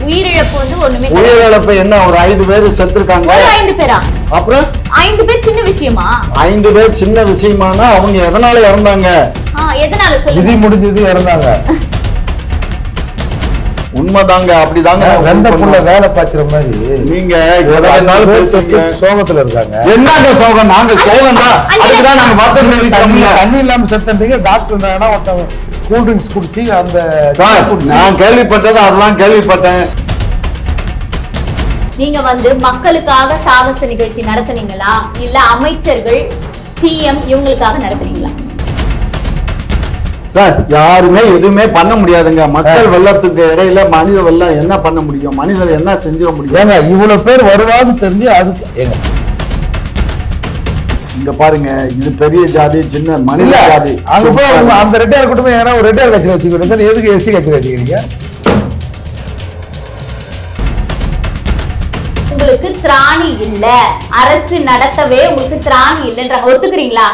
உயிரிழப்பு வந்து ஒண்ணுமே உயிரிழப்பு என்ன ஒரு 5 பேர் செத்துருக்காங்க. ஒரு 5 பேரா? அப்புறம் 5 பேர் சின்ன விஷயமா? 5 பேர் சின்ன விஷயமானா அவங்க எதனால இறந்தாங்க? எதனால சொல்லுங்க. விதி முடிஞ்சது இறந்தாங்க. உண்மைதாங்க, அப்படிதாங்க. வெந்தப்புள்ள வேலை பாய்ச்சுற மாதிரி நீங்க எதனால பேசுறீங்க? சோகத்துல இருக்காங்க. என்னங்க சோகம்? நாங்க சோகம் தான். அதுக்குதான் நாங்க தண்ணி இல்லாம செத்தீங்க. டாக்டர் ஒருத்தவங்க கூல் ட்ரிங்க்ஸ் குடிச்சு அந்த நான் கேள்விப்பட்டது அதெல்லாம் கேள்விப்பட்டேன். நீங்க வந்து மக்களுக்காக சாகச நிகழ்ச்சி நடத்துனீங்களா இல்ல அமைச்சர்கள் சிஎம் இவங்களுக்காக நடத்துனீங்களா? சார் யாருமே எதுவுமே பண்ண முடியாதுங்க. மக்கள் வெள்ளத்துக்கு இடையில மனித வெள்ளம் என்ன பண்ண முடியும்? மனிதர் என்ன செஞ்சிட முடியும்? ஏங்க இவ்வளவு பேர் வருவான்னு தெரிஞ்சு அதுக்கு ஏங்க இங்க பாருங்க, இது பெரிய ஜாதி சின்ன மனித ஜாதி. அந்த ரெட்டையார் கூட்டமே ஏன்னா ஒரு ரெட்டையார் கட்சியில் வச்சுக்கிட்டு எதுக்கு எஸ்சி கட்சியில் வச்சுக்கிறீங்க? உங்களுக்கு திராணி இல்ல, அரசு நடத்தவே உங்களுக்கு திராணி இல்லைன்றாங்க, ஒத்துக்கிறீங்களா?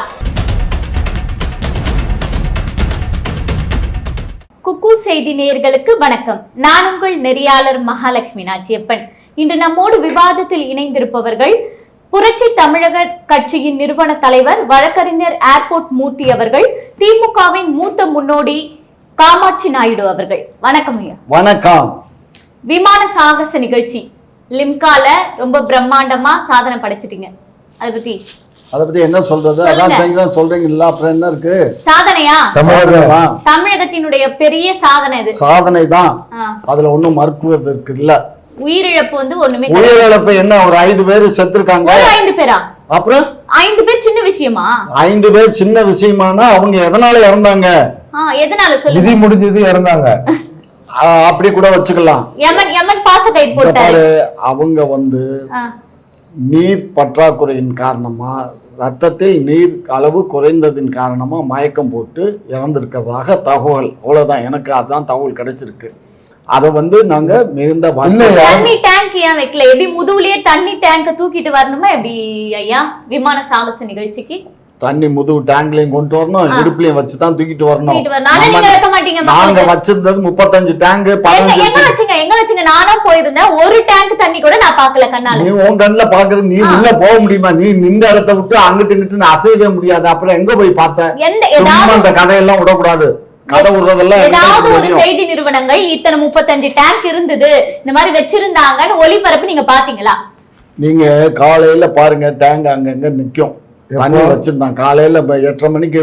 குக்கு செய்தி நேயர்களுக்கு வணக்கம். நான் உங்கள் நெறியாளர் மகாலட்சுமி நாச்சியப்பன். இன்று நம்மோடு விவாதத்தில் இணைந்திருப்பவர்கள் புரட்சி தமிழக கட்சியின் நிறுவன தலைவர் வழக்கறிஞர் ஏர்போர்ட் மூர்த்தி அவர்கள், திமுகவின் மூத்த முன்னோடி காமாட்சி நாயுடு அவர்கள். வணக்கம் ஐயா. வணக்கம். விமான சாகச நிகழ்ச்சி லிம்கால ரொம்ப பிரம்மாண்டமா சாதனை படைச்சிட்டீங்க. அதை பத்தி என்ன சொல்றது? அதான் சொல்றீங்களா, அப்புறம் என்ன இருக்கு? சாதனையா? தமிழகத்தினுடைய பெரிய சாதனை இது. சாதனை தான், அதுல ஒண்ணும் மறுக்குவதற்கு இல்ல. உயிரிழப்பு வந்து ஒண்ணுமே. உயிரிழப்பு என்ன ஒரு 5 பேர் செத்துருக்காங்க. ஒரு 5 பேரா? அப்புறம் 5 பேர் சின்ன விஷயமா? 5 பேர் சின்ன விஷயமானா அவங்க எதனால இறந்தாங்க? எதனால சொல்லுங்க. விதி முடிஞ்சது இறந்தாங்க. அப்படி கூட வச்சுக்கலாம். யமன் பாச கைட் போட்டாரு. அவங்க வந்து நீர் பற்றாக்குறையின் காரணமா, ரத்தத்தில் நீர் அளவு குறைந்ததின் காரணமா மயக்கம் போட்டு இறந்திருக்கிறதாக தகவல். அவ்வளவுதான், எனக்கு அதான் தகவல் கிடைச்சிருக்கு. அதை வந்து நாங்க மிகுந்த தண்ணி டேங்க் ஏன் வைக்கல? எப்படி முதுகுலயே தண்ணி டேங்க தூக்கிட்டு வரணுமா எப்படி ஐயா விமான சாகச நிகழ்ச்சிக்கு? தண்ணி முதுகு டேங்க்லயும் கொண்டு வரணும், இடுப்புலயும் வச்சுதான் தூக்கிட்டு வரணும். நாங்க வச்சிருந்தது 35 டேங்க். எங்க வச்சுங்க? நானும் போயிருந்தேன், ஒரு டேங்க் தண்ணி கூட நான் பாக்கல கண்ணால. நீ உன் கண்ணுல பாக்குறது, நீ உள்ள போக முடியுமா? நீ நின்ற இடத்த விட்டு அங்கிட்டு இங்கிட்டு அசையவே முடியாது. அப்புறம் எங்க போய் பார்த்த? அந்த கதையெல்லாம் விடக்கூடாது. கதை விடுறதெல்லாம் ஏதாவது ஒரு செய்தி நிறுவனங்கள் இத்தனை 35 டேங்க் இருந்தது இந்த மாதிரி வச்சிருந்தாங்கன்னு ஒளிபரப்பு நீங்க பாத்தீங்களா? நீங்க காலையில பாருங்க, டேங்க் அங்கங்க நிக்கும். தண்ணி வச்சிருந்தான் காலையில 8:30 மணிக்கு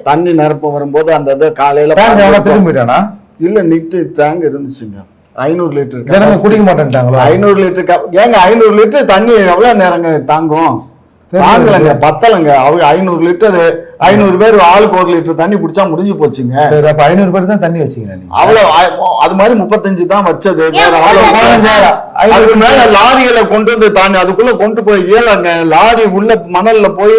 தண்ணி நிரப்ப வரும்போது அந்த இது காலையில இல்ல நிட்டு டேங்க் இருந்துச்சுங்க. 500 லிட்டர் குடிக்க மாட்டேன்ட்டாங்களா? 500 லிட்டர் ஏங்க 500 லிட்டர் தண்ணி எவ்வளவு நேரங்க தாங்கும்? தாங்கலங்க, பத்தலங்க. அவங்க 500 லிட்டர் 500 பேர் ஆளுக்கு 1 லிட்டர் தண்ணி பிடிச்சா முடிஞ்சு போச்சுங்க. 500 பேர் தான் தண்ணி வச்சீங்க. அவ்வளவு அது மாதிரி 35 தான் வச்சது. அதுக்கு மேல லாரிகளை கொண்டு வந்து தாண்டி அதுக்குள்ள கொண்டு போய் இயலங்க. லாரி உள்ள மணல்ல போய்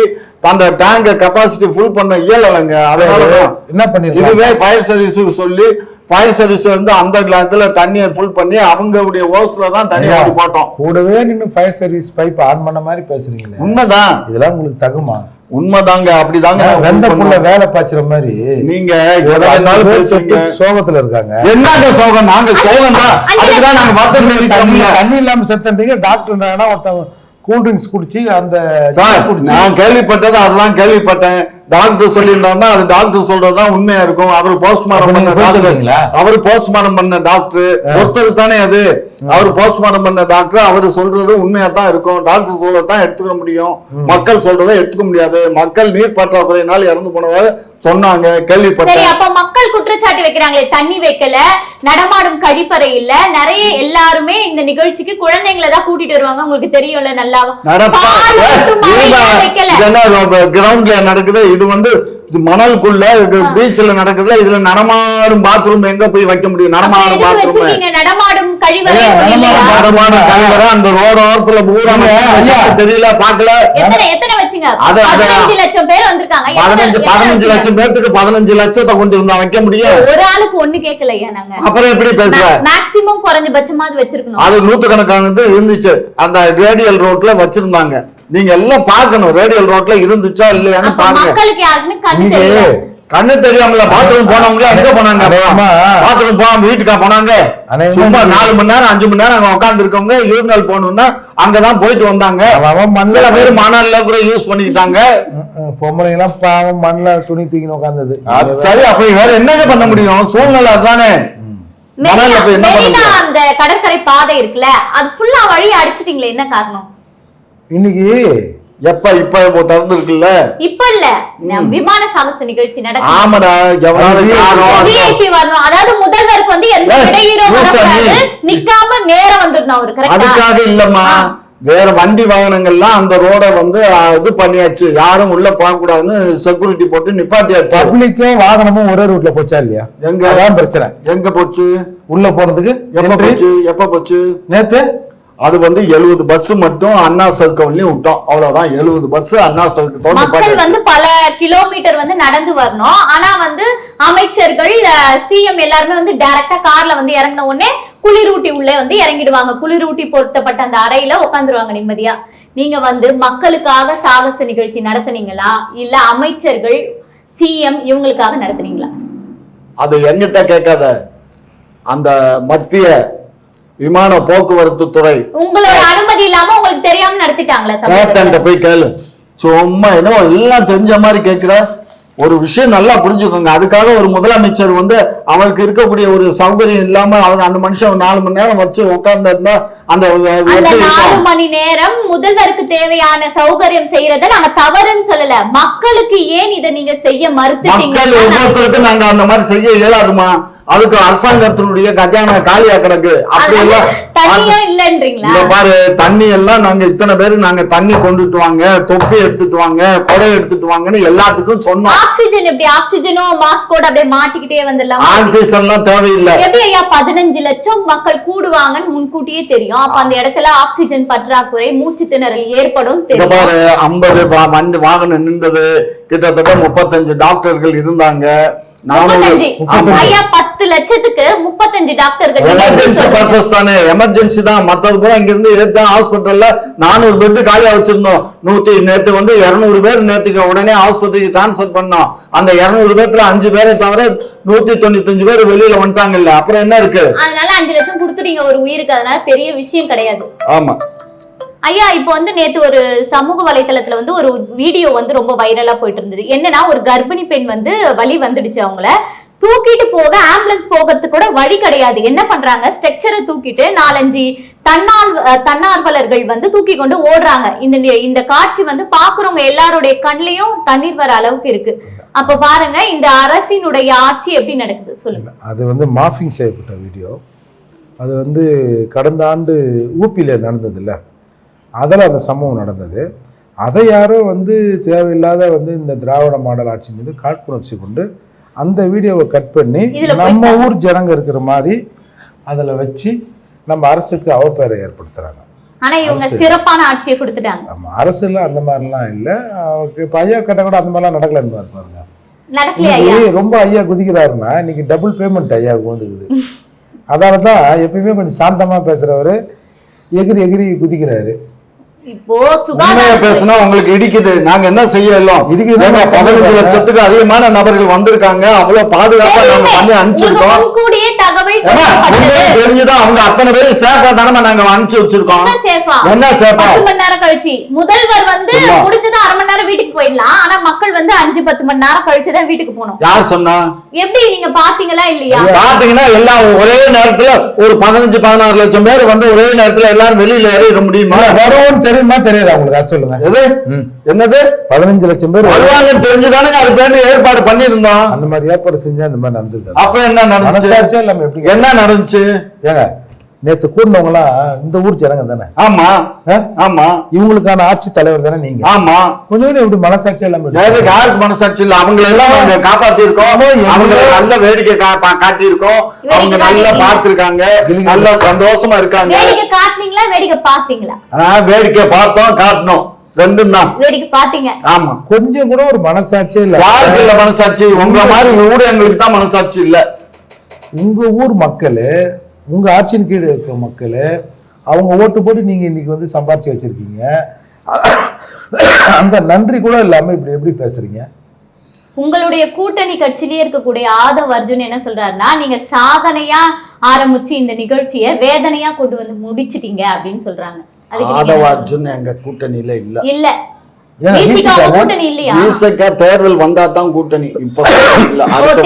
அந்த டேங்க கெப்பாசிட்டி ஃபுல் பண்ண இயலங்க. அதனாலதான் என்ன பண்ணி இதுவே ஃபயர் சர்வீஸ் சொல்லி ஃபயர் சர்வீஸ் வந்து அந்த இடத்துல தண்ணியை ஃபுல் பண்ணி அவங்களுடைய ஓஸ்ல தான் தண்ணி ஓடி போட்டோம். கூடவே நின்று ஃபயர் சர்வீஸ் பைப் ஆன் பண்ண மாதிரி பேசுறீங்களே. உண்மைதான், இதெல்லாம் உங்களுக்கு தகுமா? உண்மைதாங்க, அப்படிதாங்க. வெந்தப்புள்ள வேலை பாய்ச்சுற மாதிரி நீங்க எதனாலும் பேசுறீங்க. சோகத்துல இருக்காங்க. என்னங்க சோகம்? நாங்க சோகம் தான். அதுக்குதான் நாங்க தண்ணி இல்லாம செத்தீங்க. டாக்டர் ஒருத்தவங்க கூல் ட்ரிங்க்ஸ் குடிச்சு அந்த நான் கேள்விப்பட்டது அதெல்லாம் கேள்விப்பட்டேன். டாக்டர் சொல்லியிருந்தாருன்னா அது டாக்டர் சொல்றதுதான் உண்மையா இருக்கும். அவரு போஸ்ட்மார்டம் பண்ண டாக்டர், அவரு போஸ்ட்மார்டம் பண்ண டாக்டர் ஒருத்தர் தானே அது. அவரு போஸ்ட்மார்டம் பண்ண டாக்டர், அவரு சொல்றது உண்மையா தான் இருக்கும். டாக்டர் சொல்றதான் எடுத்துக்க முடியும், மக்கள் சொல்றதை எடுத்துக்க முடியாது. மக்கள் நீர் பற்றாக்குறையினால் இறந்து போனதாக சொன்னாங்க, கேள்விப்பட்டேன். அப்ப மக்கள் குற்றச்சாட்டு வைக்கிறாங்களே, தண்ணி வைக்கல, நடமாடும் கழிப்பறை இல்ல, நிறைய எல்லாருமே இந்த நிகழ்ச்சிக்கு குழந்தைங்களை தான் கூட்டிட்டு வருவாங்க. உங்களுக்கு தெரியும்ல நல்லா. கிரவுண்ட்ல நடக்குது, இது வந்து மணலுக்குள்ள பீச்ல நடக்குதுல. இதுல நடமாடும் பாத்ரூம் எங்க போய் வைக்க முடியும்? நடமாடும் பாத்ரூம், நடமாடும் கழிவறை, நடமாடும் கழிவறை அந்த ரோட ஓரத்துல தெரியல, பாக்கல. எத்தனை வச்சுங்க? 15 லட்சம் பேர் வந்திருக்காங்க. 15 லட்சம் பேருக்கு 15 லட்சத்தை கொண்டு வந்தா வைக்க முடியும்? ஒரு ஆளுக்கு ஒண்ணு கேட்கலையா நாங்க? அப்புறம் எப்படி பேசுற? மேக்ஸிமம் குறைஞ்சபட்சமாவது வச்சிருக்கணும். அது 100கணக்கானது இருந்துச்சு அந்த ரேடியல் ரோட்ல வச்சிருந்தாங்க. நீங்க எல்லாம் பாக்கணும், ரேடியல் ரோட்ல இருந்துச்சா இல்லையான்னு பாருங்க. மக்களுக்கு யாருமே கண்ணு தெரியாமல பாத்ரூம் போனவங்க எங்க போனாங்க? பாத்ரூம் போகாம வீட்டுக்கா போனாங்க? சும்மா 4 மணி நேரம் 5 மணி நேரம் அங்க உட்கார்ந்து இருக்கவங்க யூரினல் போகணும்னா அங்கதான் போயிட்டு வந்தாங்க. சில பேர் மணல்ல கூட யூஸ் பண்ணிக்கிட்டாங்க. பொம்பளைங்க எல்லாம் பாவம் மண்ணுல துணி தூக்கின்னு உட்கார்ந்தது. சரி, அப்ப வேற என்னங்க பண்ண முடியும்? சூழ்நிலை அதுதானே. அந்த கடற்கரை பாதை இருக்குல்ல, அது ஃபுல்லா வழி அடிச்சிட்டீங்களே, என்ன காரணம்? இன்னைக்கு எப்ப இப்ப திறந்து இருக்குல்ல, இப்ப இல்ல, விமான சாகச நிகழ்ச்சி நடக்கும். ஆமாடா, விஐபி வரணும். அதாவது முதல்வருக்கு வந்து எந்த இடையூறும் வரக்கூடாது, நிக்காம நேரம் வந்துடணும் அவரு. கரெக்ட்டா? அதுக்காக இல்லம்மா, வேற வண்டி வாகனங்கள்லாம் அந்த ரோட வந்து இது பண்ணியாச்சு, யாரும் உள்ள போக கூடாதுன்னு செக்யூரிட்டி போட்டு நிப்பாட்டியாச்சு. பப்ளிக்கும் வாகனமும் ஒரே ரூட்ல போச்சா இல்லையா? எங்க பிரச்சனை? எங்க போச்சு? உள்ள போறதுக்கு எப்ப போச்சு? நேத்து அது வந்து 70 பஸ் மட்டும் அண்ணா சர்க்கிள்லயும் விட்டோம், அவ்வளவுதான். 70 பஸ் அண்ணா சர்க்கிள். மக்கள் வந்து பல கிலோமீட்டர் வந்து நடந்து வரணும். ஆனா வந்து அமைச்சர்கள், சிஎம் எல்லாருமே வந்து டைரக்டா கார்ல வந்து இறங்கின உடனே குளிரூட்டி உள்ளே வந்து இறங்கிடுவாங்க. குளிரூட்டி பொருத்தப்பட்ட அந்த அறையில உட்காந்துருவாங்க நிம்மதியா. நீங்க வந்து மக்களுக்காக சாகச நிகழ்ச்சி நடத்துனீங்களா, இல்ல அமைச்சர்கள் சிஎம் இவங்களுக்காக நடத்துனீங்களா? அது என்கிட்ட கேட்காத, அந்த மத்திய விமான போக்குவரத்து துறை உங்களோட அனுமதி இல்லாம உங்களுக்கு தெரியாம நடத்திட்டாங்களா? போய் கேளு. சும்மா என்னவோ எல்லாம் தெரிஞ்ச மாதிரி கேட்கிற. ஒரு விஷயம் நல்லா புரிஞ்சுக்கோங்க. அதுக்காக ஒரு முதலமைச்சர் வந்து அவருக்கு இருக்கக்கூடிய ஒரு சௌகரியம் இல்லாம அந்த மனுஷன் 4 மணி நேரம் வச்சு உட்கார்ந்து அந்த 4 மணி நேரம் முதல்வருக்கு தேவையான சௌகரியம் செய்யறத நாங்க தவறுன்னு சொல்லல. மக்களுக்கு ஏன் இதை நீங்க செய்ய மறுத்துட்டீங்க? மக்கள் ஒவ்வொருத்தருக்கும் நாங்க அந்த மாதிரி செய்ய இயலாதுமா. அதுக்கு அரசாங்கத்தினுடைய கஜானா காலியா கிடக்கு. அப்படி எல்லாம் பாரு, தண்ணி எல்லாம் நாங்க இத்தனை பேரு நாங்க தண்ணி கொண்டுட்டு வாங்க, தொப்பி எடுத்துட்டு வாங்க, கொடை எடுத்துட்டு வாங்கன்னு எல்லாத்துக்கும் சொன்னோம். ஆக்சிஜன் எப்படி? ஆக்சிஜனும் மாஸ்கோட அப்படியே மாட்டிக்கிட்டே வந்துடலாம். ஆக்சிஜன் எல்லாம் தேவையில்லை. எப்படி ஐயா 15 லட்சம் மக்கள் கூடுவாங்கன்னு முன்கூட்டியே தெரியும். அப்ப அந்த இடத்துல ஆக்சிஜன் பற்றாக்குறை, மூச்சு திணறல் ஏற்படும். பாரு, 50 வாகனம் நின்றது, கிட்டத்தட்ட 35 டாக்டர்கள் இருந்தாங்க. 10 லட்சத்துக்கு 35 டாக்டர்கள். எமர்ஜென்சி பர்பஸ் தானே, எமர்ஜென்சி தான். மத்தது பூரா இங்க இருந்து ஏத்த ஹாஸ்பிட்டல்ல 400 பெட் காலியா வச்சிருந்தோம். நேத்து வந்து 200 பேர் நேத்துக்கு உடனே ஆஸ்பத்திரிக்கு டிரான்ஸ்பர் பண்ணோம். அந்த 200 பேர்ல 5 பேரை தவிர 195 பேர் வெளியில வந்துட்டாங்க. இல்ல அப்புறம் என்ன இருக்கு? அதனால 5 லட்சம் கொடுத்துறீங்க ஒரு உயிருக்கு. அதனால பெரிய விஷயம் கிடையாது. ஆமா ஐயா, இப்போ வந்து நேத்து ஒரு சமூக வலைத்தளத்துல வந்து ஒரு வீடியோ வந்து ரொம்ப வைரலா போயிட்டு இருந்தது. என்னன்னா, ஒரு கர்ப்பிணி பெண் வந்து வலி வந்துடுச்சு, அவங்கள தூக்கிட்டு போக ஆம்புலன்ஸ் போகிறதுக்கு கூட வழி கிடையாது. என்ன பண்றாங்க, ஸ்ட்ரெக்சரை தூக்கிட்டு 4-5 தன்னார்வலர்கள் வந்து தூக்கி கொண்டு ஓடுறாங்க. இந்த காட்சி வந்து பாக்குறவங்க எல்லாருடைய கண்லயும் தண்ணீர் வர அளவுக்கு இருக்கு. அப்ப பாருங்க இந்த அரசினுடைய ஆட்சி எப்படி நடக்குது சொல்லுங்க. அது வந்து மாஃபிங் செய்யப்பட்ட வீடியோ. அது வந்து கடந்த ஆண்டு ஊபியில நடந்தது இல்ல, அதில் அந்த சம்பவம் நடந்தது. அதை யாரோ வந்து தேவையில்லாத வந்து இந்த திராவிட மாடல் ஆட்சி மீது காழ்ப்புணர்ச்சி கொண்டு அந்த வீடியோவை கட் பண்ணி நம்ம ஊர் ஜனங்க இருக்கிற மாதிரி அதில் வச்சு நம்ம அரசுக்கு அவப்பெயரை ஏற்படுத்துறாங்க. ஆனா இவங்க சிறப்பான ஆட்சியை கொடுத்துட்டாங்க. நம்ம அரசுலாம் அந்த மாதிரிலாம் இல்லை. இப்போ ஐயா கட்ட கூட அந்த மாதிரிலாம் நடக்கலன்னு பாருங்க. ரொம்ப ஐயா குதிக்கிறாருன்னா இன்னைக்கு டபுள் பேமெண்ட் ஐயா வந்துக்குது. அதனால தான் எப்பயுமே கொஞ்சம் சாந்தமா பேசுறவரு எகிரி குதிக்கிறாரு. இப்போ பேசினா உங்களுக்கு இடிக்குது. நாங்க என்ன செய்யலாம்? 15 லட்சத்துக்கு அதிகமான நபர்கள் வந்திருக்காங்க. அவ்வளவு பாதுகாப்பா நாங்க பண்ணி அனுப்பிச்சிருக்கோம். தெரிஞ்சுதான் அவங்க அத்தனை பேரும் சேஃபா தானே நாங்க அனுப்பிச்சு வச்சிருக்கோம். என்ன சேஃபா? 10 மணி நேரம் கழிச்சு முதல்வர் வந்து முடிஞ்சது 1/2 மணி நேரம் வீட்டுக்கு போயிடலாம். ஆனா மக்கள் வந்து 5-10 மணி நேரம் கழிச்சுதான் வீட்டுக்கு போகணும். யார் சொன்னா? எப்படி நீங்க பாத்தீங்களா இல்லையா? பாத்தீங்கன்னா எல்லாம் ஒரே நேரத்துல ஒரு 15-16 லட்சம் பேர் வந்து ஒரே நேரத்துல எல்லாரும் வெளியில ஏறிட முடியுமா? வருவோம் தெரியுமா தெரியாது உங்களுக்கு? அது சொல்லுங்க. எது என்னது 15 லட்சம் பேர் வருவாங்கன்னு தெரிஞ்சுதானுங்க அதுக்கு வேண்டி ஏற்பாடு பண்ணிருந்தோம். அந்த மாதிரி ஏற்பாடு செஞ்சா அந்த மாதிரி நடந்துருக்கு. அப்ப என்ன நடந்துச்சு? என்ன நடந்துச்சு? ஏங்க நேத்து கூடினவங்க எல்லாம் இந்த ஊர் ஜனங்க தானே? ஆமா ஆமா. இவங்களுக்கான ஆட்சி தலைவர் தானே நீங்க? ஆமா. கொஞ்சம் எப்படி மனசாட்சி எல்லாம் யாருக்கு மனசாட்சி இல்ல? அவங்களை எல்லாம் நாங்க காப்பாத்தி இருக்கோம். அவங்க நல்ல வேடிக்கை காட்டி இருக்கோம். அவங்க நல்லா பார்த்திருக்காங்க, நல்லா சந்தோஷமா இருக்காங்க. வேடிக்கை காட்டுனீங்களா வேடிக்கை பாத்தீங்களா? வேடிக்கை பார்த்தோம், காட்டணும், ரெண்டும் தான். வேடிக்கை பாத்தீங்க. ஆமா. கொஞ்சம் கூட ஒரு மனசாட்சி இல்ல. யாருக்கு இல்ல மனசாட்சி? உங்க மாதிரி ஊடகங்களுக்கு தான் மனசாட்சி இல்ல. உங்க ஊர் மக்களு, உங்க ஆட்சியின் கீழே இருக்கிற மக்களு, அவங்க ஓட்டு போட்டு நீங்க இன்னைக்கு வந்து சம்பாதிச்சு வச்சிருக்கீங்க. அந்த நன்றி கூட இல்லாம இப்படி எப்படி பேசுறீங்க? உங்களுடைய கூட்டணி கட்சியிலே இருக்கக்கூடிய ஆதவ் அர்ஜுன் என்ன சொல்றாருன்னா, நீங்க சாதனையா ஆரம்பிச்சு இந்த நிகழ்ச்சியை வேதனையா கொண்டு வந்து முடிச்சிட்டீங்க அப்படின்னு சொல்றாங்க. ஆதவ் அர்ஜுன் எங்க கூட்டணியில இல்ல. கூட்டணி இல்லையா? தேர்தல் வந்தா தான் கூட்டணி. இப்ப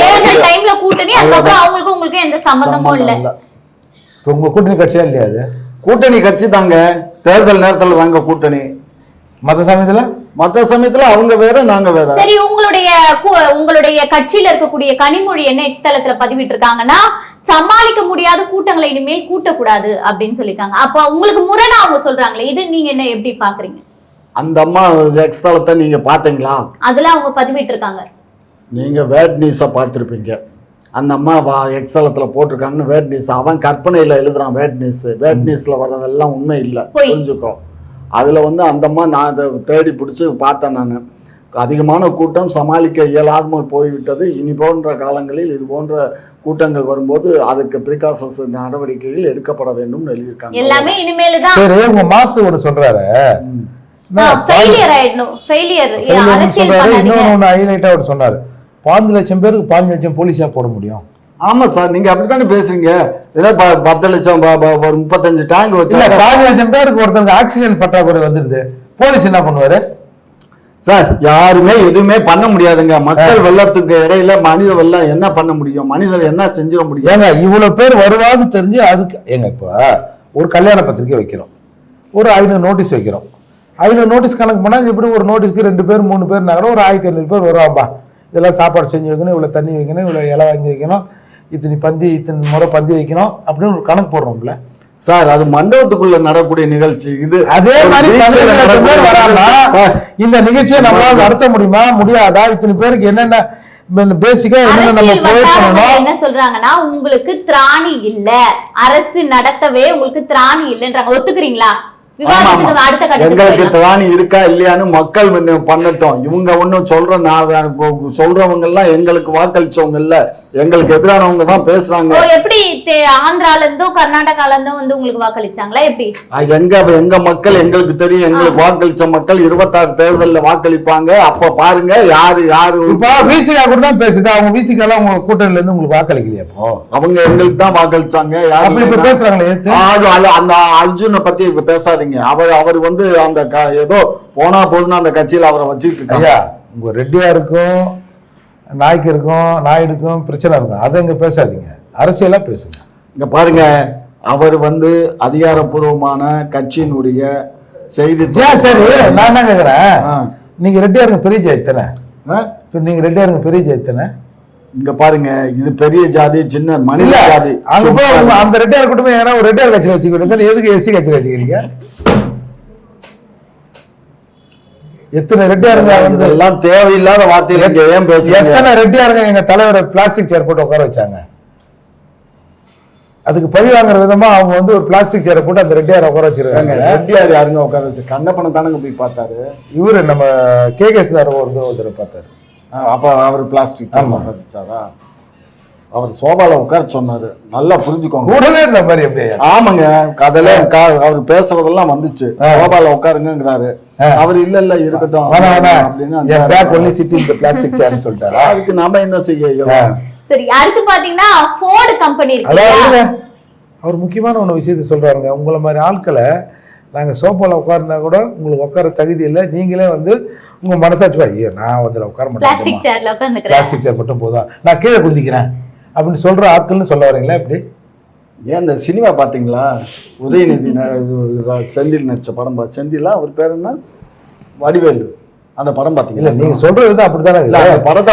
தேர்தல் டைம்ல கூட்டணி, அதுக்கப்புறம் அவங்களுக்கு உங்களுக்கு எந்த சம்பந்தமும் இல்ல. உங்க கூட்டணி கட்சியா இல்லையா? அது கூட்டணி கட்சி தாங்க, தேர்தல் நேரத்துல தாங்க கூட்டணி. மத்த சமயத்துல அவங்க வேற நாங்க வேற. சரி, உங்களுடைய கட்சியில இருக்கக்கூடிய கனிமொழி என்ன எக்ஸ் தளத்துல பதிவிட்டு இருக்காங்கன்னா, சமாளிக்க முடியாத கூட்டங்களை இனிமேல் கூட்டக்கூடாது அப்படின்னு சொல்லிருக்காங்க. அப்ப உங்களுக்கு முரணா அவங்க சொல்றாங்களே, இது நீங்க என்ன எப்படி பாக்குறீங்க? அந்த அம்மா எக்ஸ் தளத்தை நீங்க பாத்தீங்களா? அதுல அவங்க பதிவிட்டு இருக்காங்க. நீங்க வேட் நியூஸ பார்த்திருப்பீங்க. அந்த அம்மா எக்ஸ் தளத்துல போட்டிருக்காங்கன்னு வேட் நியூஸ். அவன் கற்பனையில எழுதுறான் வேட் நியூஸ். வேட் நியூஸ்ல வர்றதெல்லாம் உண்மை இல்லை, புரிஞ்சுக்கோ. அதுல அந்த அம்மா நான் அதை தேடி பிடிச்சி பார்த்தேன். நான் அதிகமான கூட்டம் சமாளிக்க இயலாமல் போய்விட்டது. இனி போன்ற காலங்களில் இது போன்ற கூட்டங்கள் வரும்போது அதுக்கு பிரிகாஷன்ஸ் நடவடிக்கைகள் எடுக்கப்பட வேண்டும் எழுதியிருக்காங்க. எல்லாமே இனிமேல் தான். சரி, உங்க மாசு ஒரு சொல்றாரு சொன்னாரு 5 லட்சம் பேருக்கு 5 லட்சம் போலீஸா போட முடியும். ஆமா சார், நீங்க அப்படித்தானே பேசுறீங்க. ஏதோ 10 லட்சம் ஒரு 35 டேங்க் வச்சு 5 லட்சம் பேருக்கு ஒருத்தருக்கு ஆக்சிஜன் பற்றாக்குறை வந்துருது, போலீஸ் என்ன பண்ணுவாரு சார்? யாருமே எதுவுமே பண்ண முடியாதுங்க. மக்கள் வெள்ளத்துக்கு இடையில மனித வெள்ளம் என்ன பண்ண முடியும்? மனிதர் என்ன செஞ்சிட முடியும்? ஏங்க இவ்வளவு பேர் வருவான்னு தெரிஞ்சு அதுக்கு ஏங்க இப்ப ஒரு கல்யாண பத்திரிக்கை வைக்கிறோம், ஒரு 500 நோட்டீஸ் வைக்கிறோம். 500 நோட்டீஸ் கணக்கு பண்ணா எப்படி ஒரு நோட்டீஸ்க்கு 2 பேர் 3 பேர் நகரம் ஒரு 1500 பேர் வருவாப்பா. இதெல்லாம் சாப்பாடு செஞ்சு வைக்கணும், இவ்வளவு தண்ணி வைக்கணும், இவ்வளவு இலை வாங்கி வைக்கணும், இத்தனை முறை பந்தி வைக்கணும் அப்படின்னு ஒரு கணக்கு போடுறோம்ல சார். அது மண்டபத்துக்குள்ள நடக்கூடிய நிகழ்ச்சி. இது அதே மாதிரி இந்த நிகழ்ச்சியை நம்மளால நடத்த முடியுமா முடியாதா? இத்தனை பேருக்கு என்னென்ன பேசிக்கா என்ன சொல்றாங்கன்னா, உங்களுக்கு திராணி இல்ல, அரசு நடத்தவே உங்களுக்கு திராணி இல்லைன்றாங்க. ஒத்துக்கிறீங்களா? எங்களுக்கு திராணி இருக்கா இல்லையான்னு மக்கள் பண்ணட்டும். இவங்க ஒன்னும் சொல்றவங்க எல்லாம் எங்களுக்கு வாக்களிச்சவங்க இல்ல, எங்களுக்கு எதிரானவங்க தான் பேசுறாங்க. எப்படி ஆந்திரால இருந்தும் கர்நாடகால இருந்தும் உங்களுக்கு வாக்களிச்சாங்களா? எப்படி எங்க மக்கள் எங்களுக்கு தெரியும். எங்களுக்கு வாக்களிச்ச மக்கள் 26 தேர்தல்ல வாக்களிப்பாங்க. அப்ப பாருங்க யாரு விசிகா கூட தான் பேசுது. அவங்க விசிகா உங்க கூட்டணில இருந்து உங்களுக்கு வாக்களிக்கலையா? அவங்க எங்களுக்கு தான் வாக்களிச்சாங்க. அந்த அர்ஜுனை பத்தி பேசாதீங்க. அவர் அந்த ஏதோ போனா போதுன்னு அந்த கட்சியில அவரை வச்சுக்கிட்டு இருக்காங்க. உங்க ரெட்டியாருக்கும் நாயுடுக்கும் பிரச்சனை இருக்கும், அதை இங்க பேசாதீங்க, அரசியலா பேசுங்க. இங்க பாருங்க, அவர் அதிகாரப்பூர்வமான கட்சியினுடைய செய்தி. சரி, நான் என்ன கேக்குறேன், நீங்க ரெட்டியாருங்க பெரிய ஜெயத்தனை, நீங்க ரெட்டியாருங்க பெரிய ஜெயத்தனை. இங்க பாருங்க, இது பெரிய ஜாதி சின்ன மனித ஜாதி. அந்த ரெட்டியார் கூட்டமே ஏன்னா ஒரு ரெட்டியார் கட்சியில் வச்சுக்கிட்டு எதுக்கு எஸ்சி கட்சியில் வச்சுக்கிறீங்க? எத்தனை ரெட்டியாருங்க எல்லாம் தேவையில்லாத வார்த்தையில ஏன் பேசுறீங்க? எத்தனை ரெட்டியாருங்க எங்க தலைவரை பிளாஸ்டிக் சேர் போட்டு உட்கார வச்சாங்க. அதுக்கு பழி வாங்குற விதமா அவங்க ஒரு பிளாஸ்டிக் சேரை போட்டு அந்த ரெட்டியார் உட்கார வச்சிருக்காங்க. ரெட்டியார் யாருங்க உட்கார வச்சு? கண்ணப்பனை தானங்க போய் பார்த்தாரு. இவரு நம்ம கேகேஎஸ் ஒருத்தர் பார்த்தாரு. அப்ப அவர் பிளாஸ்டிக் சேர் உட்காந்துச்சாரா? அவர் சோபால உட்கார சொன்னாரு. நல்லா புரிஞ்சுக்கோங்க. கூடவே இருந்த மாதிரி எப்படி? ஆமாங்க, கதையில அவர் பேசுறதெல்லாம் வந்துச்சு. சோபால உட்காருங்கிறாரு. அவர் இல்ல இருக்கட்டும் அப்படின்னு பிளாஸ்டிக் சேர்னு சொல்லிட்டாரு. அதுக்கு நாம என்ன செய்ய? சரி, அடுத்து பாத்தீங்கன்னா ஃபோர்டு கம்பெனி. அவர் முக்கியமான ஒண்ணு விஷயத்த சொல்றாருங்க. உங்களை மாதிரி ஆட்களை நாங்கள் சோஃபாவில் உட்காருனா கூட உங்களுக்கு உட்கார தகுதி இல்லை, நீங்களே உங்க மனசாச்சு ஐயோ நான் அதில் உட்கார மாட்டேன், பிளாஸ்டிக் சேர் மட்டும் போதும், நான் கீழே குந்திக்கிறேன் அப்படின்னு சொல்ற ஆட்கள்னு சொல்ல வரீங்களா? எப்படி? ஏன் இந்த சினிமா பார்த்தீங்களா? உதயநிதி செந்தில் நடிச்ச படம் செந்திலா அவர் பேர் என்ன, வடிவேலு, அந்த படம் பாத்தீங்களா? நீங்க சொல்றது அப்படித்தானே. படத்தை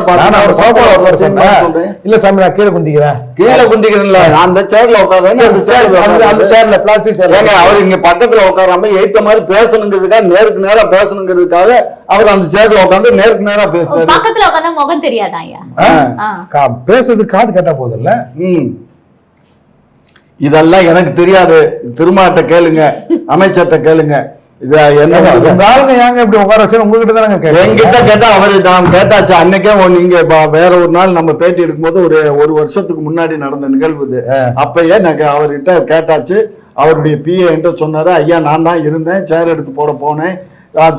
சொல்றேன். இல்ல சாமி நான் கீழே குந்திக்கிறேன்ல, அந்த சேர்ல உட்கார்றேன். பிளாஸ்டிக் சேர் அவர் இங்க பக்கத்துல உட்காராம ஏத்த மாதிரி பேசணுங்கிறதுக்காக, நேருக்கு நேரா பேசணுங்கிறதுக்காக அவர் அந்த சேர்ல உட்காந்து நேருக்கு நேரா பேசுறாரு. பக்கத்துல உட்கார்ந்தா முகம் தெரியாதா? பேசுறது காது கேட்டா போதும்ல. இதெல்லாம் எனக்கு தெரியாது. திருமாட்ட கேளுங்க, அமைச்சர்கிட்ட கேளுங்க. என்கிட்ட கேட்டா அவரு நான் கேட்டாச்சு. அன்னைக்கே நீங்க வேற ஒரு நாள் நம்ம பேட்டி எடுக்கும்போது ஒரு வருஷத்துக்கு முன்னாடி நடந்த நிகழ்வு. அப்பயே அவர்கிட்ட கேட்டாச்சு. அவருடைய PA என்கிட்ட சொன்னாரு, ஐயா நான் தான் இருந்தேன், சேர் எடுத்து போட போனேன்,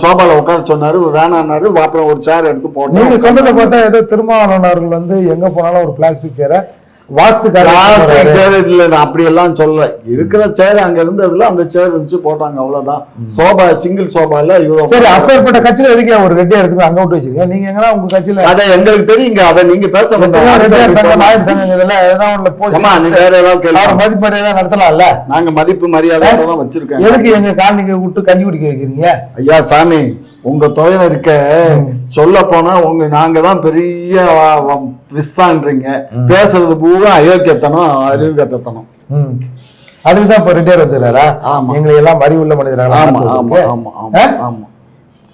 சோபால உட்கார சொன்னாரு, வேணான்னாரு. அப்புறம் ஒரு சேர் எடுத்து போட்டு நீங்க சொன்னதை பார்த்தா ஏதோ திருமாவளவன் அவர்கள் வந்து எங்க போனாலும் ஒரு பிளாஸ்டிக் சேரை வாஸ்துக்காக சேர் இல்ல, நான் அப்படி எல்லாம் சொல்ல. இருக்கிற சேர் அங்க இருந்ததுல அந்த சேர் இருந்துச்சு, போட்டாங்க, அவ்வளவுதான். சோபா சிங்கிள் சோபா இல்ல. சரி, அப்பேற்பட்ட கட்சியில எதுக்கு ஒரு ரெட்டியா எடுத்து அங்க விட்டு வச்சிருக்கீங்க? நீங்க எங்கன்னா உங்க கட்சியில அதை எங்களுக்கு தெரியுங்க, அதை நீங்க பேச நீ வேற ஏதாவது கேள்வி மதிப்பு மரியாதை நடத்தலாம்ல. நாங்க மதிப்பு மரியாதை தான் வச்சிருக்கேன். எதுக்கு எங்க காலனிக்கு விட்டு கஞ்சி குடிக்க வைக்கிறீங்க? ஐயா சாமி, உங்க தொழில் இருக்க சொல்ல போனா நாங்க தான் பெரிய விஸ்தான்றீங்க. பேசுறது பூரா அயோக்கியத்தனம், அறிவு கட்டத்தனம். அதுக்குதான் இப்ப ரிட்டையர் வந்துடுறாரா? ஆமா, எங்களை எல்லாம் அறிவு உள்ள மனிதர்களா? ஆமா ஆமா ஆமா ஆமா ஆமா,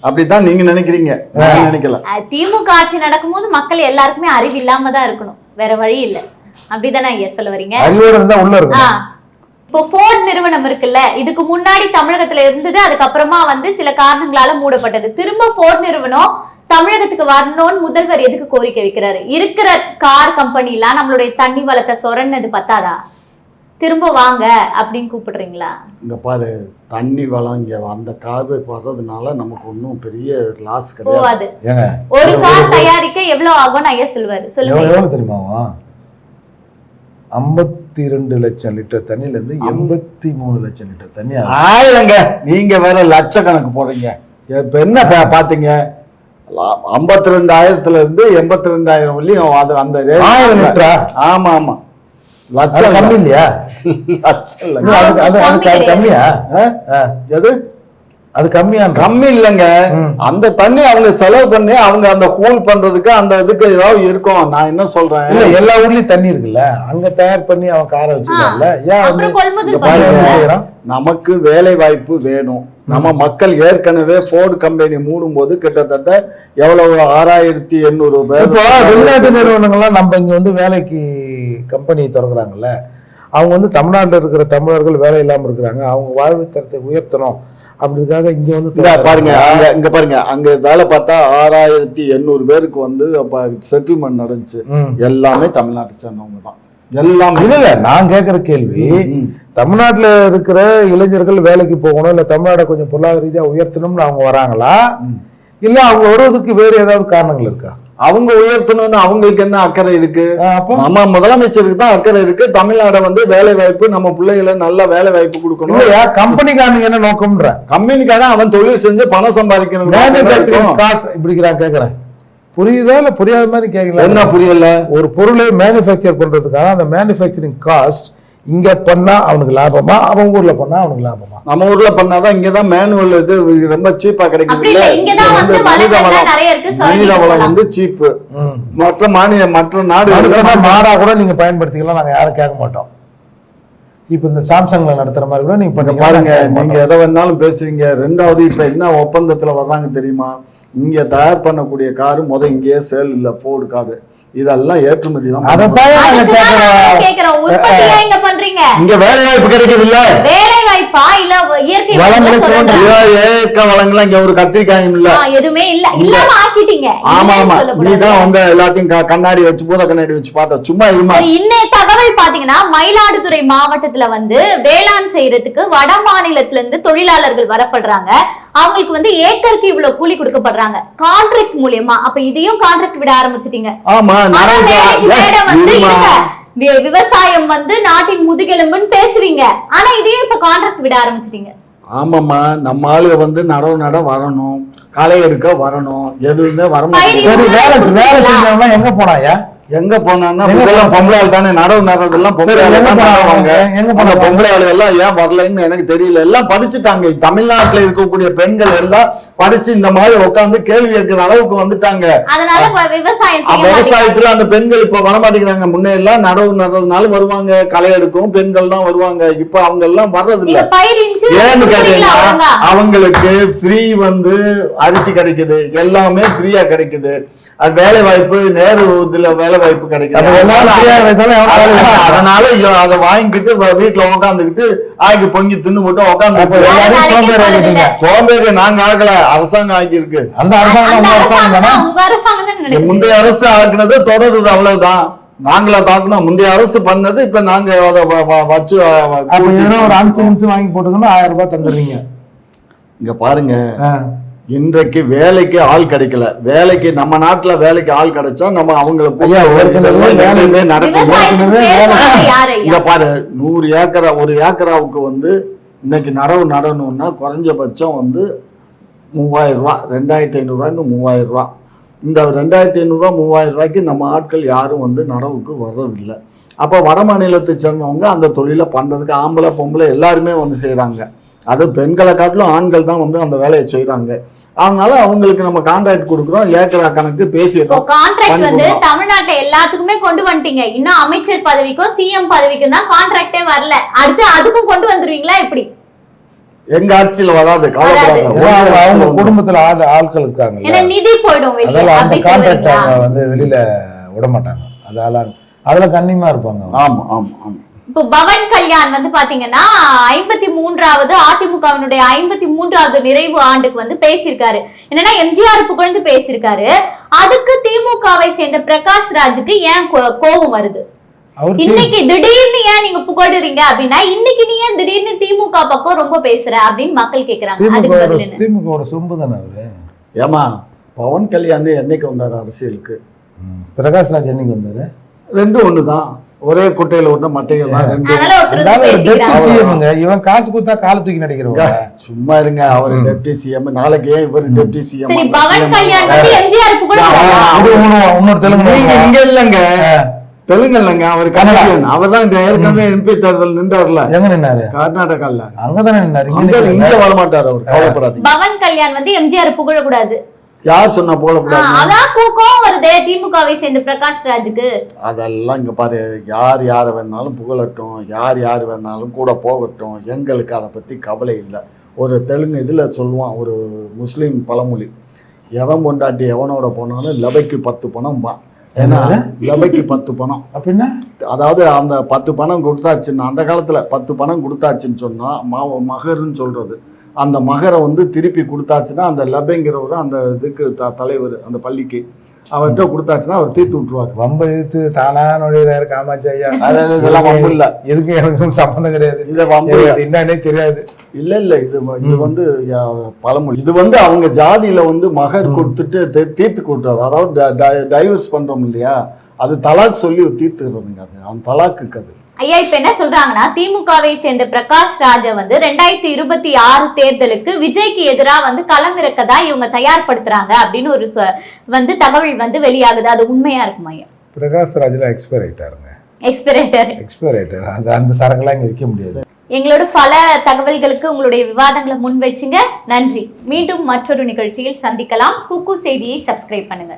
அப்படித்தான் நீங்க நினைக்கிறீங்க, நான் நினைக்கல. திமுக ஆட்சி நடக்கும்போது மக்கள் எல்லாருக்குமே அறிவு இல்லாம தான் இருக்கணும், வேற வழி இல்ல. அப்படிதானே ஐயா சொல்ல வரீங்க? அறிவோட இருந்தா உள்ள இருக்கும். இப்போ ஃபோர்ட் நிறுவனம் இருக்குல்ல, இதுக்கு முன்னாடி தமிழகத்துல இருந்தது, அதுக்கப்புறமா வந்து சில காரணங்களால மூடப்பட்டது. திரும்ப ஃபோர்ட் நிறுவனம் தமிழகத்துக்கு வரணும்னு முதல்வர் எதுக்கு கோரிக்கை வைக்கிறாரு? இருக்கிற கார் கம்பெனி எல்லாம் நம்மளுடைய தண்ணி வளத்தை சொரன்னது பத்தாதா? திரும்ப வாங்க அப்படின்னு கூப்பிடுறீங்களா? இங்க பாரு, தண்ணி வளம் இங்க அந்த கார் வர்றதுனால நமக்கு ஒன்றும் பெரிய லாஸ் கிடையாது. ஒரு கார் தயாரிக்க எவ்வளவு ஆகும் ஐயா சொல்லுவாரு, சொல்லுங்க. தெரியுமா? 52 லட்சம் லிட்டர் தண்ணில இருந்து 83 லட்சம் லிட்டர் தண்ணி ஆயிரங்க. நீங்க வேற லட்சக்கணக்கு போடுறீங்க. இப்ப என்ன பாத்தீங்க, 52,000 இருந்து 82,000 வரையும் அந்த 1000 லிட்டரா? ஆமா ஆமா, லட்சம் கம்மி இல்லையா? லட்சம் இல்ல, கம்மியா? எது அது கம்மியா? கம்மி இல்லைங்க. அந்த தண்ணி அவங்க செலவு பண்ணி அவங்க அந்த ஹோல் பண்றதுக்கு அந்த இதுக்கு ஏதாவது இருக்கும். நான் என்ன சொல்றேன், இல்ல எல்லா ஊர்லயும் தண்ணி இருக்குல்ல, அங்க தயார் பண்ணி அவன் காரை வச்சுக்கல. ஏன் நமக்கு வேலை வாய்ப்பு வேணும். நம்ம மக்கள் ஏற்கனவே ஃபோர்டு கம்பெனி மூடும் போது கிட்டத்தட்ட எவ்வளவு 6,800 பேர் வெளிநாட்டு நிறுவனங்கள்லாம் நம்ம இங்க வந்து வேலைக்கு கம்பெனி திறக்கிறாங்கல்ல, அவங்க வந்து தமிழ்நாட்டில் இருக்கிற தமிழர்கள் வேலை இல்லாம இருக்கிறாங்க, அவங்க வாழ்வு தரத்தை உயர்த்தணும் அப்படிக்காக இங்க வந்து பாருங்க. இங்க பாருங்க, அங்க வேலை பார்த்தா 6,800 பேருக்கு வந்து அப்ப செட்டில்மெண்ட் நடந்துச்சு. எல்லாமே தமிழ்நாட்டை சேர்ந்தவங்க தான். எல்லாம் இல்ல, நான் கேட்கிற கேள்வி, தமிழ்நாட்டுல இருக்கிற இளைஞர்கள் வேலைக்கு போகணும், இல்ல தமிழ்நாட்டை கொஞ்சம் பொருளாதார ரீதியா உயர்த்தணும்னு அவங்க வராங்களா, இல்ல அவங்க வருவதற்கு வேறு ஏதாவது காரணங்கள் இருக்கா? அவங்க உயர்த்தணும்னு அவங்களுக்கு என்ன அக்கறை இருக்கு? நம்ம முதலமைச்சருக்கு தான் அக்கறை இருக்கு. தமிழ்நாட வந்து வேலை வாய்ப்பு, நம்ம பிள்ளைகளை நல்ல வேலை வாய்ப்பு கொடுக்கணும். கம்பெனிக்காரங்க என்ன நோக்கம்ன்ற? கம்பெனிக்காரன் அவன் தொழில் செஞ்சு பணம் சம்பாதிக்கணும். இப்படி நான் கேட்கிறேன், புரியுதா இல்ல புரியாத மாதிரி கேட்கல? என்ன புரியல? ஒரு பொருளை மேனுஃபேக்சர் பண்றதுக்காக அந்த மேனுஃபேக்சரிங் காஸ்ட் இங்க பண்ணா அவனுக்கு லாபமா, அவன் ஊர்ல பண்ணா அவனுக்கு லாபமா? நம்ம ஊர்ல பண்ணாதான் இங்கதான் மேனுவல் இது ரொம்ப சீப்பா கிடைக்குது. மனித வளம் வந்து சீப்பு. மற்ற மாநில மற்ற நாடு மாடா கூட நீங்க பயன்படுத்திக்கலாம், நாங்க யாரும் கேட்க மாட்டோம். இப்ப இந்த சாம்சங்ல நடத்துற மாதிரி கூட நீங்க பாருங்க, நீங்க எதை வேணாலும் பேசுவீங்க. ரெண்டாவது இப்ப என்ன ஒப்பந்தத்துல வர்றாங்க தெரியுமா? இங்க தயார் பண்ணக்கூடிய காரு இங்கேயே சேல் இல்ல, ஃபோர்டு காரு இதெல்லாம் ஏற்றுமதி தான். இங்க வேலை வாய்ப்பு கிடைக்குது இல்ல? வேலை வாய்ப்பா இல்ல இயற்கை வளங்கள்லாம் இங்க ஒரு கத்திரிக்காயும் இல்ல, எதுவுமே இல்ல, இல்லாம ஆக்கிட்டீங்க. ஆமா ஆமா, நீதான் வந்து எல்லாத்தையும் கண்ணாடி வச்சு பூத கண்ணாடி வச்சு பார்த்தா சும்மா இருமா. இன்னைய தகவல் பாத்தீங்கன்னா, மயிலாடுதுறை மாவட்டத்துல வந்து வேளாண் செய்யறதுக்கு வட மாநிலத்துல இருந்து தொழிலாளர்கள் வரப்படுறாங்க. அவங்களுக்கு வந்து ஏக்கருக்கு இவ்வளவு கூலி கொடுக்கப்படுறாங்க கான்ட்ராக்ட் மூலியமா. அப்ப இதையும் கான்ட்ராக்ட் விட ஆரம்பிச்சிட்டீங்க. ஆமா, விவசாயம் வந்து நாட்டின் முதுகெலும்புன்னு பேசுவீங்க, ஆனா இதையும் இப்ப கான்ட்ராக்ட் விட ஆரம்பிச்சிட்டீங்க. ஆமாம்மா, நம்ம ஆளுக வந்து நட வரணும், களை எடுக்க வரணும், எதுவுமே வர மாட்டேங்குது. வேலை செஞ்சவங்க எங்க போனாயா? எங்க போனான்னா இதெல்லாம் பொம்பளை ஆள் தானே, நடவு நடுறதெல்லாம் பொம்பளை ஆளுவாங்க. அந்த பொம்பளை ஆளு எல்லாம் ஏன் வரலன்னு எனக்கு தெரியல. எல்லாம் படிச்சுட்டாங்க. தமிழ்நாட்டுல இருக்கக்கூடிய பெண்கள் எல்லாம் படிச்சு இந்த மாதிரி உட்காந்து கேள்வி கேட்கிற அளவுக்கு வந்துட்டாங்க. விவசாயத்துல அந்த பெண்கள் இப்ப வரமாட்டேங்கிறாங்க. முன்னே எல்லாம் நடவு நடுறதுனால வருவாங்க, களை எடுக்கும் பெண்கள் தான் வருவாங்க. இப்ப அவங்க எல்லாம் வர்றது இல்ல. ஏன்னு கேட்டீங்கன்னா, அவங்களுக்கு ஃப்ரீ வந்து அரிசி கிடைக்குது, எல்லாமே ஃப்ரீயா கிடைக்குது. அது வேலை வாய்ப்பு, நேரு இதுல வேலை வாய்ப்பு கிடைக்குது. அதனால அதை வாங்கிக்கிட்டு வீட்டுல உட்காந்துக்கிட்டு ஆக்கி பொங்கி தின்னு போட்டு உட்காந்து சோம்பேறி நாங்க ஆகல, அரசாங்கம் ஆக்கி இருக்கு. அந்த அரசாங்கம் முந்தைய அரசு ஆக்குனது தொடருது, அவ்வளவுதான். நாங்கள தாக்கணும். முந்தைய அரசு பண்ணது இப்ப நாங்க வச்சு ஒரு அம்சம் வாங்கி போட்டுக்கணும், 1000 ரூபாய் தந்துடுறீங்க. இங்க பாருங்க, இன்றைக்கு வேலைக்கு ஆள் கிடைக்கல. வேலைக்கு நம்ம நாட்டுல வேலைக்கு ஆள் கிடைச்சா நம்ம அவங்களுக்கு ஐயா, ஏற்கனவே வேலையுமே நடக்கும். விவசாயத்துக்கு பேர் யார் ஐயா? இங்க பாரு, 100 ஏக்கரா, ஒரு ஏக்கராவுக்கு வந்து இன்னைக்கு நடவு நடணும்னா குறைஞ்சபட்சம் வந்து 3000 ரூபா, 2500 3000 ரூபா. இந்த 2500 3000 ரூபாய்க்கு நம்ம ஆட்கள் யாரும் வந்து நடவுக்கு வர்றதில்லை. அப்போ வட மாநிலத்தை சேர்ந்தவங்க அந்த தொழிலை பண்ணுறதுக்கு ஆம்பளை பொம்பளை எல்லாருமே வந்து செய்கிறாங்க. அது பெண்களை காட்டிலும் ஆண்கள் தான் வந்து அந்த வேலையை செய்கிறாங்க. அதனால அவங்களுக்கு நம்ம கான்ட்ராக்ட் கொடுக்குறோம், ஏக்கரா கணக்கு பேசிடுறோம். கான்ட்ராக்ட் வந்து தமிழ்நாட்டுல எல்லாத்துக்குமே கொண்டு வந்துட்டீங்க, இன்னும் அமைச்சர் பதவிக்கும் சிஎம் பதவிக்கும் தான் கான்ட்ராக்டே வரல. அடுத்து அதுக்கும் கொண்டு வந்துருவீங்களா எப்படி? எங்க ஆட்சியில வராது, கவலைப்படாத. அவங்க குடும்பத்துல ஆட்கள் இருக்காங்க, ஏன்னா நிதி போயிடும் வெளியே. அதெல்லாம் அந்த அப்படி கான்ட்ராக்ட் சொல்றீங்களா? அவங்க வந்து வெளியில விட மாட்டாங்க. அதெல்லாம் கண்ணியமா இருப்பாங்க. ஆமா ஆமா ஆமா. இப்போ பவன் கல்யாண் வந்து பாத்தீங்கன்னா 53வது அதிமுகவினுடைய 53வது நிறைவு ஆண்டுக்கு வந்து பேசியிருக்காரு. என்னன்னா எம்ஜிஆர் புகழ்ந்து பேசியிருக்காரு. அதுக்கு திமுகவை சேர்ந்த பிரகாஷ் ராஜுக்கு ஏன் கோபம் வருது? இன்னைக்கு திடீர்னு ஏன் நீங்க புகழுறீங்க அப்படின்னா, இன்னைக்கு நீ ஏன் திடீர்னு திமுக பக்கம் ரொம்ப பேசுற அப்படின்னு மக்கள் கேக்குறாங்க. திமுக சொம்பு தானே அவரு. ஏமா, பவன் கல்யாண் என்னைக்கு வந்தாரு அரசியலுக்கு? பிரகாஷ் ராஜ் என்னைக்கு வந்தாரு? ரெண்டும் ஒண்ணுதான், ஒரே குட்டையில ஒண்ணு மட்டைகள் தான் ரெண்டு. இவன் காசு கொடுத்தா காலத்துக்கு நடிக்கிறவங்க. சும்மா இருங்க, அவர் டெப்டி சிஎம், நாளைக்கு ஏன் இவர் டெப்டி சிஎம்? இன்னொரு தெலுங்கு இங்க இல்லங்க, தெலுங்கு இல்லங்க, அவர் கன்னடியன். அவர் தான் இந்த ஏற்கனவே எம்பி தேர்தல் நின்றார்ல. எங்க நின்னாரு? கர்நாடகால. அங்கதானே நின்னாரு. இங்க வரமாட்டாரு அவர், கவலைப்படாதீங்க. பவன் கல்யாண் வந்து எம்ஜிஆர் புகழக்கூடாது. யார் சொன்னா போகக்கூடாது? அதான் கோபம் வருதே திமுகவை சேர்ந்த பிரகாஷ் ராஜுக்கு. அதெல்லாம் இங்க பாரு, யார் வேணாலும் புகழட்டும், யார் வேணாலும் கூட போகட்டும், எங்களுக்கு அதை பத்தி கவலை இல்லை. ஒரு தெலுங்கு இதுல சொல்லுவான், ஒரு முஸ்லீம் பழமொழி, எவன் பொண்டாட்டி எவனோட போனாலும் லபைக்கு 10 பணம் பா. ஏன்னா லபைக்கு 10 பணம் அப்படின்னா, அதாவது அந்த 10 பணம் கொடுத்தாச்சுன்னா, அந்த காலத்துல 10 பணம் கொடுத்தாச்சுன்னு சொன்னா மகர்ன்னு சொல்றது, அந்த மகரை வந்து திருப்பி கொடுத்தாச்சுன்னா அந்த லபைங்கிறவர் அந்த இதுக்கு தலைவர், அந்த பள்ளிக்கு அவர்கிட்ட கொடுத்தாச்சுன்னா அவர் தீர்த்து விட்டுருவார். வம்ப இழுத்து தானா நுழையிறாரு காமாட்சி ஐயா. இதெல்லாம் வம்பு இல்லை, எதுக்கு எனக்கு சம்பந்தம் கிடையாது. இதை வம்பு என்னன்னே தெரியாது. இல்ல இது வந்து பழமொழி. இது வந்து அவங்க ஜாதியில வந்து மகர் கொடுத்துட்டு தீர்த்து கொடுத்தாது, அதாவது டைவர்ஸ் பண்றோம் இல்லையா, அது தலாக் சொல்லி தீர்த்துறதுங்க. அது அவன் தலாக்குக்கு. அது ஐயா இப்ப என்ன சொல்றாங்கன்னா, திமுகவை சேர்ந்த பிரகாஷ் ராஜ வந்து 2026 தேர்தலுக்கு விஜய்க்கு எதிராக வந்து களமிறக்கதா இவங்க தயார்படுத்துறாங்க அப்படின்னு ஒரு வந்து தகவல் வந்து வெளியாகுது. அது உண்மையா இருக்குமா ஐயா? பிரகாஷ் ராஜ்ல எக்ஸ்பைர் ஆயிட்டாருங்க. எக்ஸ்பைரேட்டர் அந்த சரக்குலாம் இங்க விற்க முடியாது. எங்களோட பல தகவல்களுக்கு உங்களுடைய விவாதங்களை முன் வச்சுங்க. நன்றி. மீண்டும் மற்றொரு நிகழ்ச்சியில் சந்திக்கலாம். குக்கு செய்தியை சப்ஸ்கிரைப் பண்ணுங்க.